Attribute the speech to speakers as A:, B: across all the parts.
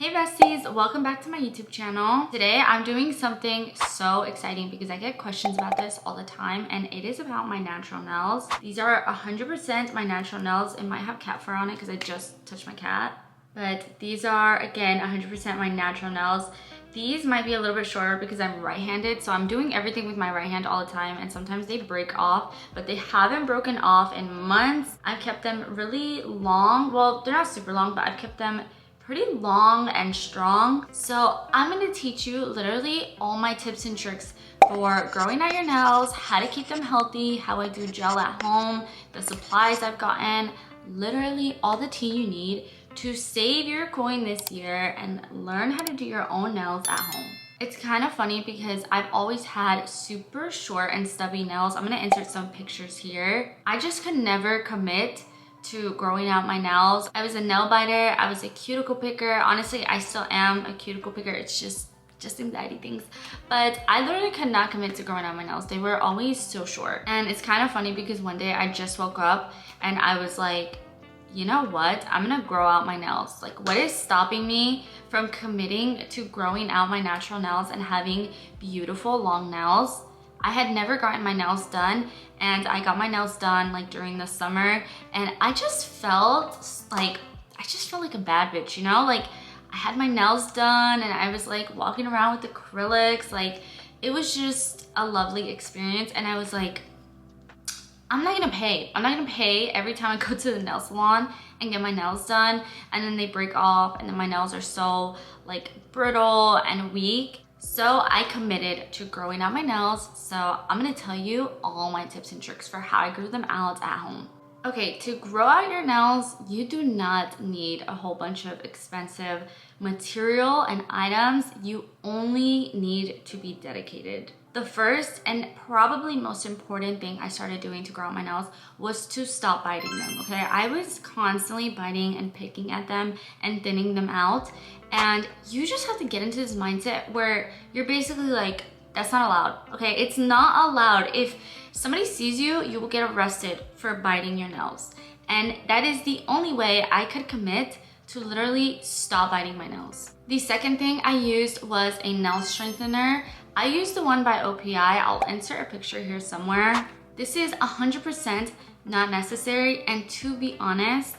A: Hey besties, welcome back to my YouTube channel. Today I'm doing something so exciting because I get questions about this all the time, and it is about my natural nails. These are 100% my natural nails. It might have cat fur on it because I just touched my cat. But these are, again, 100% my natural nails. These might be a little bit shorter because I'm right-handed, so I'm doing everything with my right hand all the time, and sometimes they break off, but they haven't broken off in months. I've kept them really long. Well, they're not super long, but I've kept them pretty long and strong. So I'm gonna teach you literally all my tips and tricks for growing out your nails, how to keep them healthy, how I do gel at home, the supplies I've gotten, literally all the tea you need to save your coin this year and learn how to do your own nails at home. It's kind of funny because I've always had super short and stubby nails. I'm gonna insert some pictures here. I just could never commit to growing out my nails. I was a nail biter, I was a cuticle picker. Honestly, I still am a cuticle picker. It's just anxiety things. But I literally could not commit to growing out my nails. They were always so short. And it's kind of funny because one day I just woke up and I was like, you know what? I'm gonna grow out my nails. Like, what is stopping me from committing to growing out my natural nails and having beautiful long nails? I had never gotten my nails done, and I got my nails done like during the summer, and I just felt like a bad bitch, you know? Like, I had my nails done and I was like walking around with acrylics. Like, it was just a lovely experience, and I was like, I'm not gonna pay every time I go to the nail salon and get my nails done and then they break off and then my nails are so like brittle and weak. So I committed to growing out my nails. So I'm gonna tell you all my tips and tricks for how I grew them out at home. Okay, to grow out your nails, you do not need a whole bunch of expensive material and items. You only need to be dedicated. The first and probably most important thing I started doing to grow out my nails was to stop biting them, okay? I was constantly biting and picking at them and thinning them out. And you just have to get into this mindset where you're basically like, that's not allowed, okay? It's not allowed. If somebody sees you, you will get arrested for biting your nails. And that is the only way I could commit to literally stop biting my nails. The second thing I used was a nail strengthener. I used the one by OPI. I'll insert a picture here somewhere. This is 100% not necessary, and to be honest,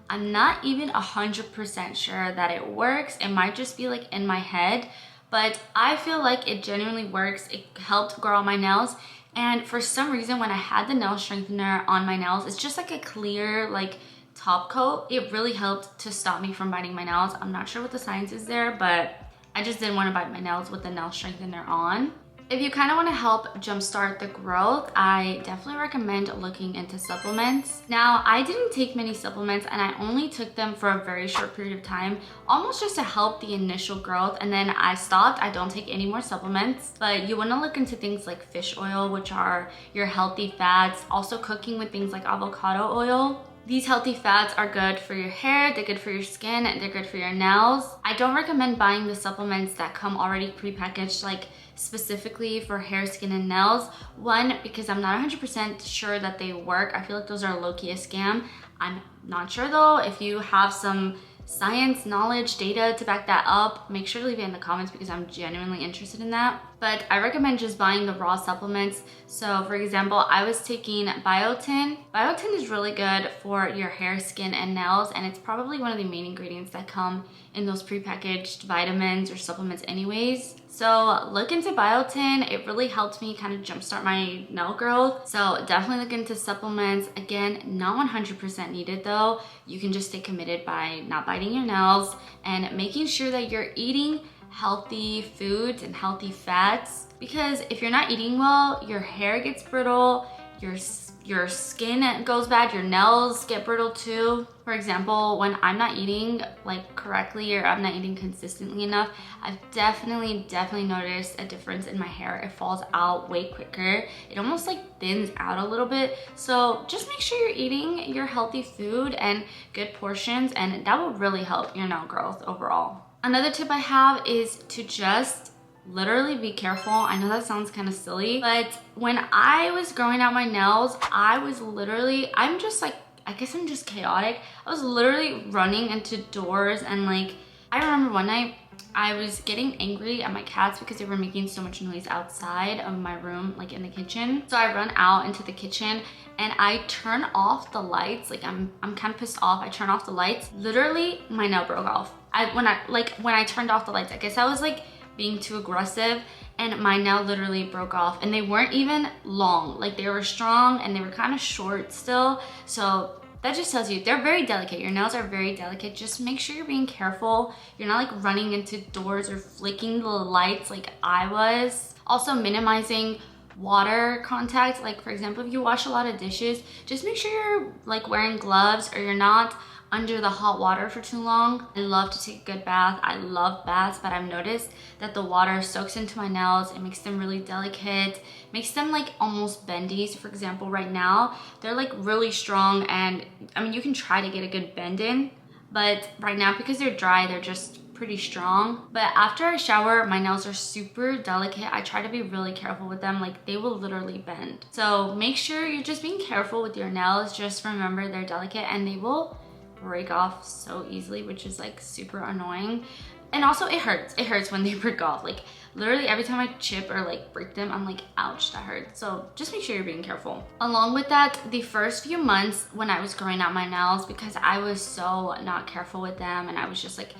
A: I'm not even 100% sure that it works. It might just be like in my head, but I feel like it genuinely works. It helped grow out my nails. And for some reason, when I had the nail strengthener on my nails, it's just like a clear like top coat. It really helped to stop me from biting my nails. I'm not sure what the science is there, but I just didn't want to bite my nails with the nail strengthener on. If you kind of want to help jumpstart the growth, I definitely recommend looking into supplements. Now, I didn't take many supplements and I only took them for a very short period of time, almost just to help the initial growth, and then I stopped. I don't take any more supplements, but you want to look into things like fish oil, which are your healthy fats, also cooking with things like avocado oil. These healthy fats are good for your hair, they're good for your skin, and they're good for your nails. I don't recommend buying the supplements that come already prepackaged, like specifically for hair, skin, and nails. One, because I'm not 100% sure that they work. I feel like those are low-key a scam. I'm not sure though. If you have some science, knowledge, data to back that up, make sure to leave it in the comments because I'm genuinely interested in that. But I recommend just buying the raw supplements. So for example, I was taking biotin. Biotin is really good for your hair, skin, and nails, and it's probably one of the main ingredients that come in those prepackaged vitamins or supplements anyways. So look into biotin. It really helped me kind of jumpstart my nail growth. So definitely look into supplements. Again, not 100% needed though. You can just stay committed by not biting your nails and making sure that you're eating healthy foods and healthy fats, because if you're not eating well, your hair gets brittle, your skin goes bad, your nails get brittle too. For example, when I'm not eating like correctly or I'm not eating consistently enough, I've definitely noticed a difference in my hair. It falls out way quicker. It almost like thins out a little bit. So just make sure you're eating your healthy food and good portions, and that will really help your nail growth overall. Another tip I have is to just literally be careful. I know that sounds kind of silly, but when I was growing out my nails, I'm just chaotic. I was literally running into doors and like I remember one night I was getting angry at my cats because they were making so much noise outside of my room, like in the kitchen. So I run out into the kitchen and I turn off the lights. Like I'm kind of pissed off. I turn off the lights. Literally, my nail broke off. When I turned off the lights, I guess I was like being too aggressive, and my nail literally broke off. And they weren't even long. Like they were strong and they were kind of short still. So that just tells you they're very delicate. Your nails are very delicate. Just make sure you're being careful. You're not like running into doors or flicking the lights like I was. Also minimizing water contact. Like for example, if you wash a lot of dishes, just make sure you're like wearing gloves or you're not under the hot water for too long. I love to take a good bath. I love baths, but I've noticed that the water soaks into my nails. It makes them really delicate, makes them like almost bendy. So for example, right now, they're like really strong, and I mean, you can try to get a good bend in, but right now, because they're dry, they're just pretty strong. But after I shower, my nails are super delicate. I try to be really careful with them. Like they will literally bend. So make sure you're just being careful with your nails. Just remember they're delicate and they will break off so easily, which is like super annoying. And also it hurts when they break off. Like literally every time I chip or like break them, I'm like, ouch, that hurts. So just make sure you're being careful. Along with that, the first few months when I was growing out my nails, because I was so not careful with them and I was just like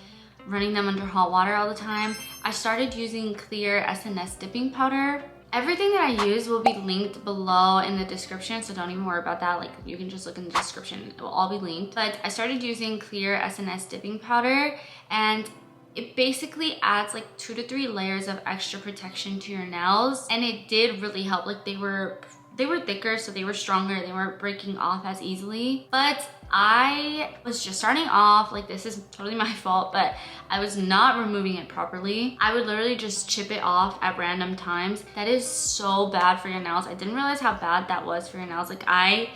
A: running them under hot water all the time, I started using clear SNS dipping powder. Everything that I use will be linked below in the description, so don't even worry about that. Like you can just look in the description, it will all be linked. But I started using clear SNS dipping powder, and it basically adds like 2 to 3 layers of extra protection to your nails, and it did really help. Like they were thicker, so they were stronger, they weren't breaking off as easily. But I was just starting off, like this is totally my fault, but I was not removing it properly. I would literally just chip it off at random times. That is so bad for your nails. I didn't realize how bad that was for your nails. Like I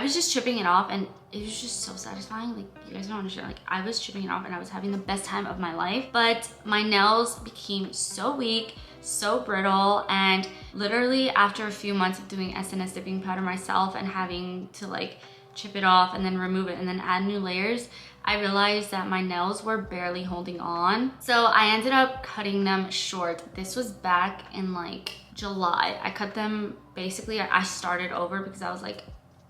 A: was just chipping it off and it was just so satisfying. Like you guys don't understand, like I was chipping it off and I was having the best time of my life, but my nails became so weak, so brittle, and literally after a few months of doing SNS dipping powder myself and having to like chip it off and then remove it and then add new layers, I realized that my nails were barely holding on. So I ended up cutting them short. This was back in like July. I cut them, basically I started over because I was like,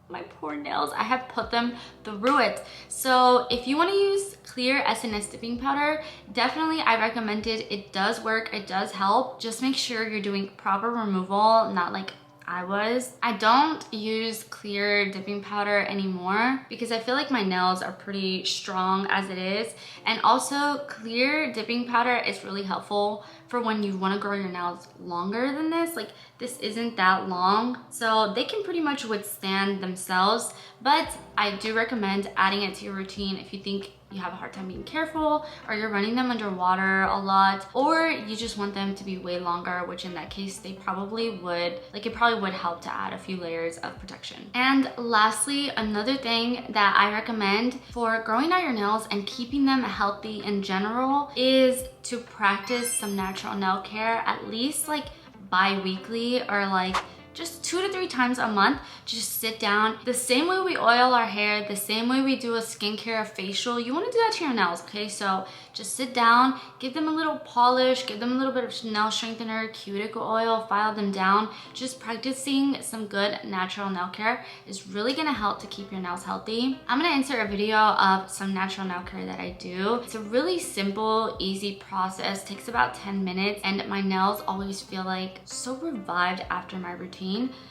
A: my poor nails, I have put them through it. So if you want to use clear SNS dipping powder, definitely I recommend it. It does work, it does help. Just make sure you're doing proper removal, not like I was. I don't use clear dipping powder anymore because I feel like my nails are pretty strong as it is. And also clear dipping powder is really helpful for when you want to grow your nails longer than this. Like this isn't that long, so they can pretty much withstand themselves. But I do recommend adding it to your routine if you think you have a hard time being careful, or you're running them under water a lot, or you just want them to be way longer, which in that case they probably would, like it probably would help to add a few layers of protection. And lastly, another thing that I recommend for growing out your nails and keeping them healthy in general is to practice some natural nail care, at least like bi-weekly or like just 2 to 3 times a month. Just sit down. The same way we oil our hair, the same way we do a skincare, a facial, you want to do that to your nails, okay? So just sit down, give them a little polish, give them a little bit of nail strengthener, cuticle oil, file them down. Just practicing some good natural nail care is really gonna help to keep your nails healthy. I'm gonna insert a video of some natural nail care that I do. It's a really simple, easy process, takes about 10 minutes, and my nails always feel like so revived after my routine.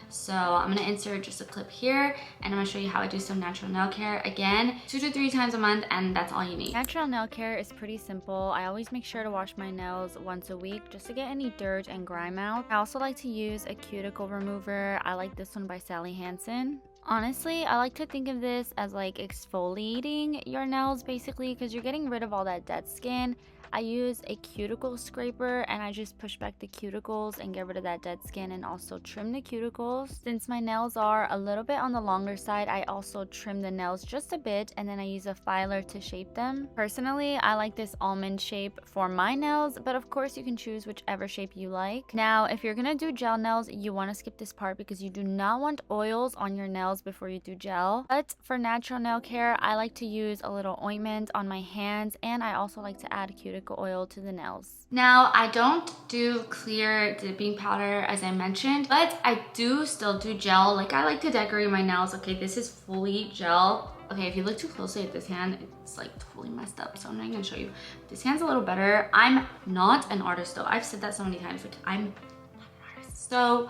A: So I'm gonna insert just a clip here, and I'm gonna show you how I do some natural nail care. Again, 2 to 3 times a month, and that's all you need. Natural nail care is pretty simple. I always make sure to wash my nails once a week just to get any dirt and grime out. I also like to use a cuticle remover. I like this one by Sally Hansen. Honestly, I like to think of this as like exfoliating your nails basically, because you're getting rid of all that dead skin. I use a cuticle scraper and I just push back the cuticles and get rid of that dead skin and also trim the cuticles. Since my nails are a little bit on the longer side, I also trim the nails just a bit and then I use a filer to shape them. Personally, I like this almond shape for my nails, but of course you can choose whichever shape you like. Now, if you're gonna do gel nails, you want to skip this part because you do not want oils on your nails before you do gel. But for natural nail care, I like to use a little ointment on my hands and I also like to add cuticle oil to the nails. Now, I don't do clear dipping powder as I mentioned, but I do still do gel. Like, I like to decorate my nails. Okay, this is fully gel. Okay, if you look too closely at this hand, it's like totally messed up. So I'm not gonna show you. This hand's a little better. I'm not an artist though. I've said that so many times. Like, I'm not an artist. So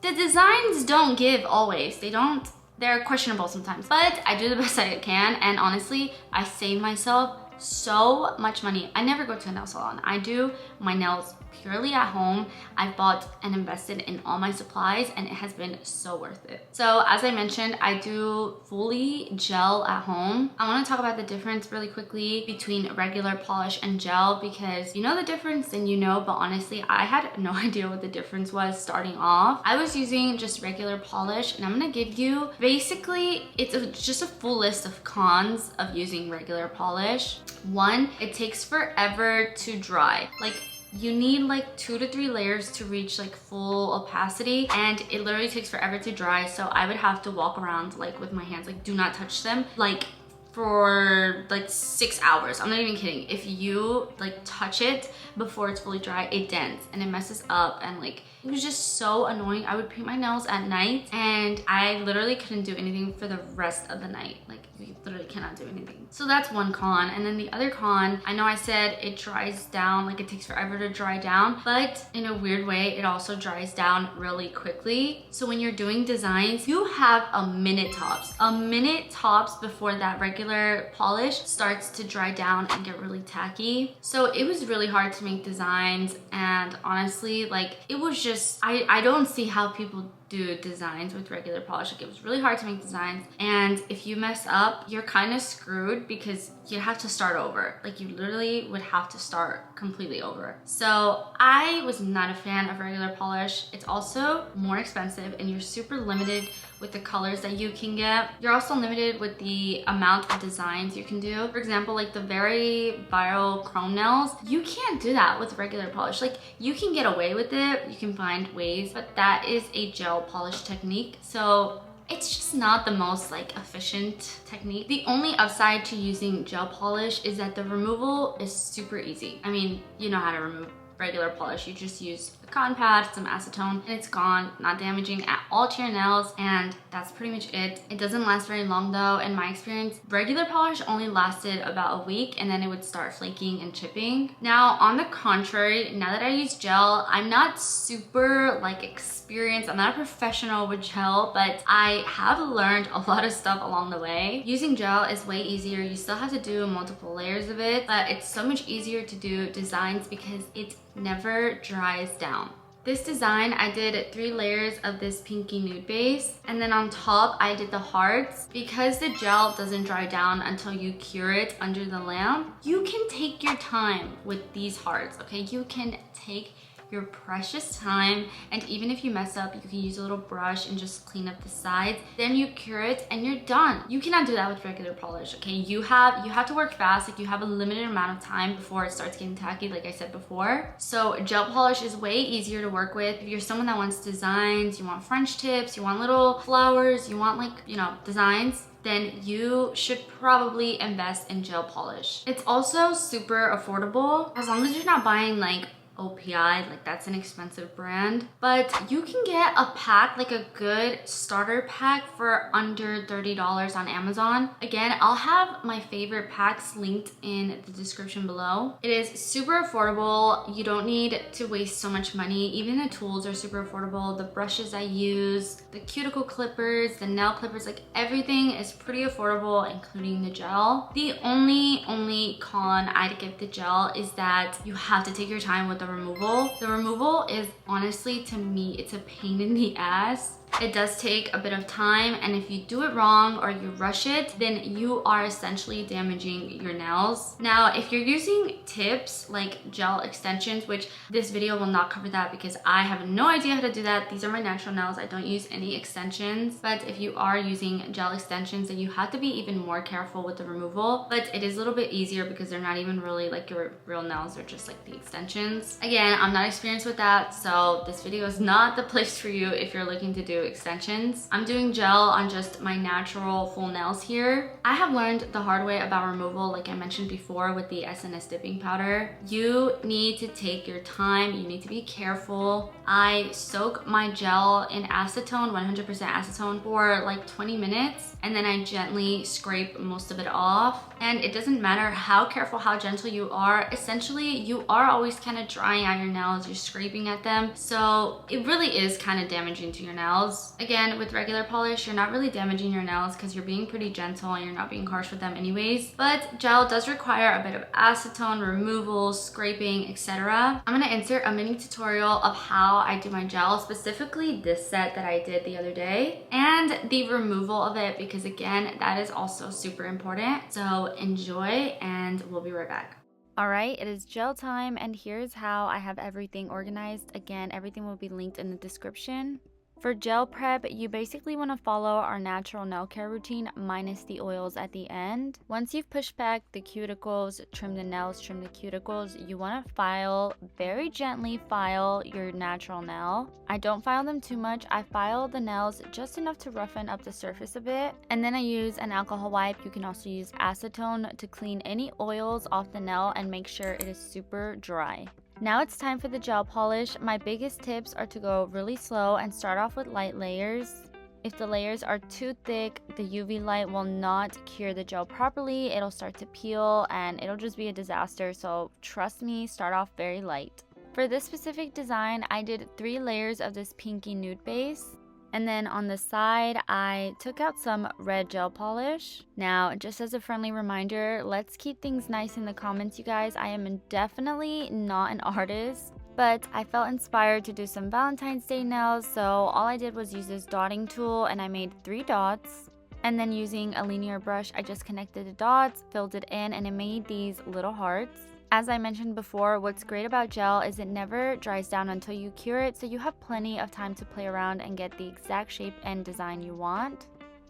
A: the designs don't give always. They're questionable sometimes. But I do the best I can. And honestly, I save myself so much money. I never go to a nail salon. I do my nails purely at home. I've bought and invested in all my supplies and it has been so worth it. So as I mentioned, I do fully gel at home. I want to talk about the difference really quickly between regular polish and gel because you know the difference and you know, but honestly, I had no idea what the difference was starting off. I was using just regular polish and I'm going to give you basically, just a full list of cons of using regular polish. One, it takes forever to dry. Like, you need like 2 to 3 layers to reach like full opacity and it literally takes forever to dry. So I would have to walk around like with my hands, like do not touch them, like for like 6 hours. I'm not even kidding. If you like touch it before it's fully dry, it dents and it messes up and like it was just so annoying. I would paint my nails at night and I literally couldn't do anything for the rest of the night. Like you literally cannot do anything. So that's one con. And then the other con, I know I said it dries down, like it takes forever to dry down, but in a weird way, it also dries down really quickly. So when you're doing designs, you have a minute tops before that regular polish starts to dry down and get really tacky. So it was really hard to make designs and honestly, like it was just, I don't see how people do designs with regular polish. Like it was really hard to make designs and if you mess up, you're kind of screwed because you have to start over. Like you literally would have to start completely over. So I was not a fan of regular polish. It's also more expensive and you're super limited with the colors that you can get. You're also limited with the amount of designs you can do. For example, like the very viral chrome nails, you can't do that with regular polish. Like you can get away with it, you can find ways, but that is a gel polish technique. So it's just not the most like efficient technique. The only upside to using gel polish is that the removal is super easy. I mean, you know how to remove regular polish. You just use a cotton pad, some acetone, and it's gone, not damaging at all to your nails, and that's pretty much it. It doesn't last very long though. In my experience, regular polish only lasted about a week and then it would start flaking and chipping. Now, on the contrary, now that I use gel, I'm not super like experienced. I'm not a professional with gel, but I have learned a lot of stuff along the way. Using gel is way easier. You still have to do multiple layers of it, but it's so much easier to do designs because it never dries down. This design, I did 3 layers of this pinky nude base, and then on top I did the hearts. Because the gel doesn't dry down until you cure it under the lamp, you can take your time with these hearts, okay? You can take your precious time, and even if you mess up, you can use a little brush and just clean up the sides. Then you cure it and you're done. You cannot do that with regular polish, okay? You have to work fast. Like you have a limited amount of time before it starts getting tacky, like I said before. So gel polish is way easier to work with. If you're someone that wants designs, you want French tips, you want little flowers, you want like, you know, designs, then you should probably invest in gel polish. It's also super affordable as long as you're not buying like OPI, like that's an expensive brand, but you can get a pack, like a good starter pack for under $30 on Amazon. Again, I'll have my favorite packs linked in the description below. It is super affordable. You don't need to waste so much money. Even the tools are super affordable. The brushes I use, the cuticle clippers, the nail clippers, like everything is pretty affordable, including the gel. The only con I'd give the gel is that you have to take your time with the removal. The removal is honestly, to me, it's a pain in the ass. it does take a bit of time, and if you do it wrong or you rush it, then you are essentially damaging your nails. Now, if you're using tips like gel extensions, which this video will not cover that because I have no idea how to do that. These are my natural nails. I don't use any extensions. But if you are using gel extensions, then you have to be even more careful with the removal. But it is a little bit easier because they're not even really like your real nails. They're just like the extensions. Again, I'm not experienced with that, so this video is not the place for you if you're looking to do extensions. I'm doing gel on just my natural full nails here. I have learned the hard way about removal, like I mentioned before with the SNS dipping powder. You need to take your time. You need to be careful. I soak my gel in acetone, 100% acetone, for like 20 minutes, and then I gently scrape most of it off. And it doesn't matter how careful, how gentle you are, essentially you are always kind of drying out your nails, you're scraping at them, so it really is kind of damaging to your nails. Again, with regular polish, you're not really damaging your nails because you're being pretty gentle and you're not being harsh with them anyways, but gel does require a bit of acetone, removal, scraping, etc. I'm gonna insert a mini tutorial of how I do my gel, specifically this set that I did the other day, and the removal of it, because again, that is also super important. So enjoy, and we'll be right back. Alright, it is gel time, and here's how I have everything organized. Again, everything will be linked in the description. For gel prep, you basically want to follow our natural nail care routine minus the oils at the end. Once you've pushed back the cuticles, trim the nails, trim the cuticles, you want to file, very gently file your natural nail. I don't file them too much. I file the nails just enough to roughen up the surface a bit. And then I use an alcohol wipe. You can also use acetone to clean any oils off the nail and make sure it is super dry. Now it's time for the gel polish. My biggest tips are to go really slow and start off with light layers. If the layers are too thick, the UV light will not cure the gel properly. It'll start to peel and it'll just be a disaster. So trust me, start off very light. For this specific design, I did 3 layers of this pinky nude base. And then on the side, I took out some red gel polish. Now, just as a friendly reminder, let's keep things nice in the comments, you guys. I am definitely not an artist, but I felt inspired to do some Valentine's Day nails, so all I did was use this dotting tool and I made 3 dots. And then using a linear brush, I just connected the dots, filled it in, and it made these little hearts. As I mentioned before, what's great about gel is it never dries down until you cure it, so you have plenty of time to play around and get the exact shape and design you want.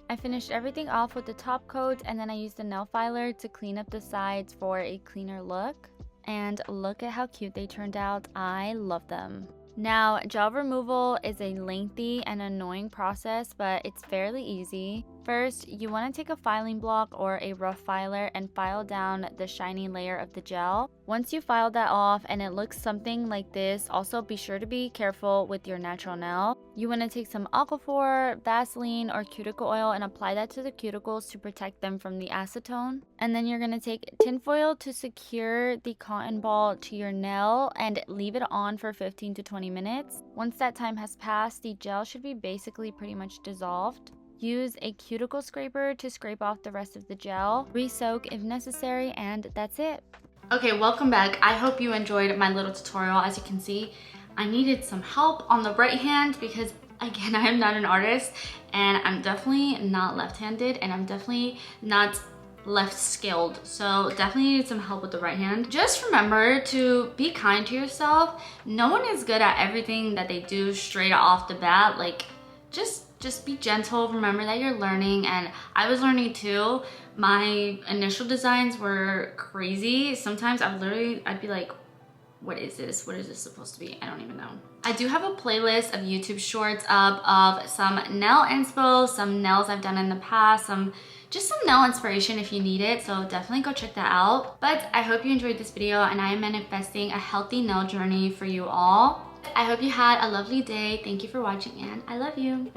A: I finished everything off with the top coat, and then I used a nail filer to clean up the sides for a cleaner look. And look at how cute they turned out. I love them. Now, gel removal is a lengthy and annoying process, but it's fairly easy. First, you want to take a filing block or a rough filer and file down the shiny layer of the gel. Once you file that off and it looks something like this, also be sure to be careful with your natural nail. You want to take some Aquaphor, Vaseline, or cuticle oil and apply that to the cuticles to protect them from the acetone. And then you're going to take tinfoil to secure the cotton ball to your nail and leave it on for 15 to 20 minutes. Once that time has passed, the gel should be basically pretty much dissolved. Use a cuticle scraper to scrape off the rest of the gel. Re-soak if necessary, and that's it. Okay, welcome back. I hope you enjoyed my little tutorial. As you can see, I needed some help on the right hand because, again, I am not an artist, and I'm definitely not left-handed, and I'm definitely not left skilled, so definitely need some help with the right hand. Just remember to be kind to yourself. No one is good at everything that they do straight off the bat. Like, just be gentle. Remember that you're learning, and I was learning too. My initial designs were crazy. Sometimes I'd be like, what is this? What is this supposed to be? I don't even know. I do have a playlist of YouTube shorts up of some nail inspo, some nails I've done in the past, just some nail inspiration if you need it, so definitely go check that out. But I hope you enjoyed this video, and I am manifesting a healthy nail journey for you all. I hope you had a lovely day. Thank you for watching, and I love you.